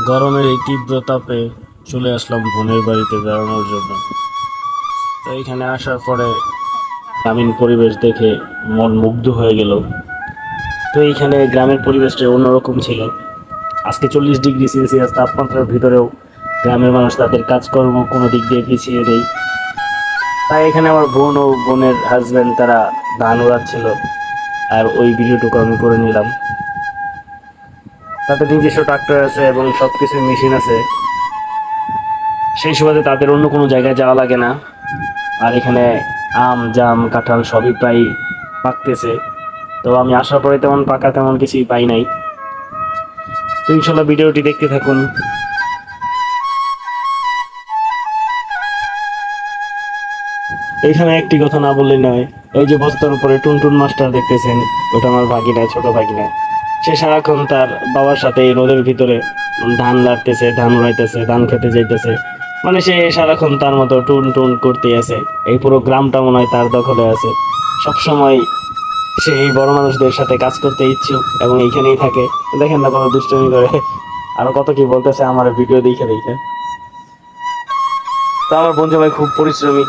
গরমের এই তীব্র তাপে চলে আসলাম বোনের বাড়িতে বেড়ানোর জন্য। তো এখানে আসার পরে গ্রামীণ পরিবেশ দেখে মন মুগ্ধ হয়ে গেল। তো এইখানে গ্রামের পরিবেশটা অন্যরকম ছিল। আজকে 40 ডিগ্রি সেলসিয়াস তাপমাত্রার ভিতরেও গ্রামের মানুষ তাদের কাজকর্ম কোনো দিক দিয়ে পিছিয়ে নেই। তাই এখানে আমার বোন ও বোনের হাজব্যান্ড তারা ধান উড়াচ্ছিল, আর ওই ভিডিওটুকু আমি করে নিলাম। তাদের নিজস্ব ট্রাক্টর আছে এবং সবকিছু মেশিন আছে, সেই সুবাদে তাদের অন্য কোনো জায়গায় যাওয়া লাগে না। আর এখানে আম জাম কাঁঠাল সবই প্রায় পাকতেছে। তো আমি আসার পরে তেমন পাকা তেমন কিছুই পাই নাই। তো ইনশাল্লাহ ভিডিওটি দেখতে থাকুন। এইখানে একটি কথা না বললেই নয়, এই যে বস্তার উপরে টুনটুন মাস্টার দেখতেছেন, ওটা আমার ভাগিনা, ছোট ভাগিনা। সে সারাক্ষণ তার বাবার সাথে এই রোদের ভিতরে ধান লাড়তেছে, ধান উড়াইতেছে, ধান খেতে যাইতেছে। মানে সে সারাক্ষণ তার মতো টুন টুন করতে আছে। এই পুরো গ্রামটা মনে হয় তার দখলে আছে। সবসময় সে এই বড় মানুষদের সাথে কাজ করতে ইচ্ছুক এবং এইখানেই থাকে। দেখেন না কত দুষ্টুমি করে, আরো কত কি বলতেছে আমার ভিডিও দেখে দেখে। তো আমার বোন জামাই খুব পরিশ্রমী,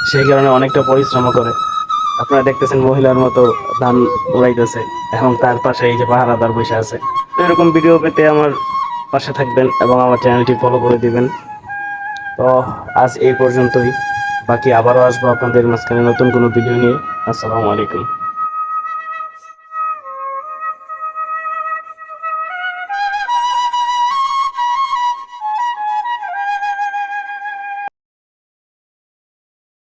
সেই কারণে অনেকটা পরিশ্রম করে। আপনারা দেখতেছেন মহিলার মতো ধান উড়াইতেছে এবং তার পাশে এই যে পাহারাদার বসে আছে। তো এরকম ভিডিও পেতে আমার পাশে থাকবেন এবং আমার চ্যানেলটি ফলো করে দিবেন। তো আজ এই পর্যন্তই, বাকি আবারও আসবো আপনাদের মাঝখানে নতুন কোনো ভিডিও নিয়ে। আসসালামু আলাইকুম।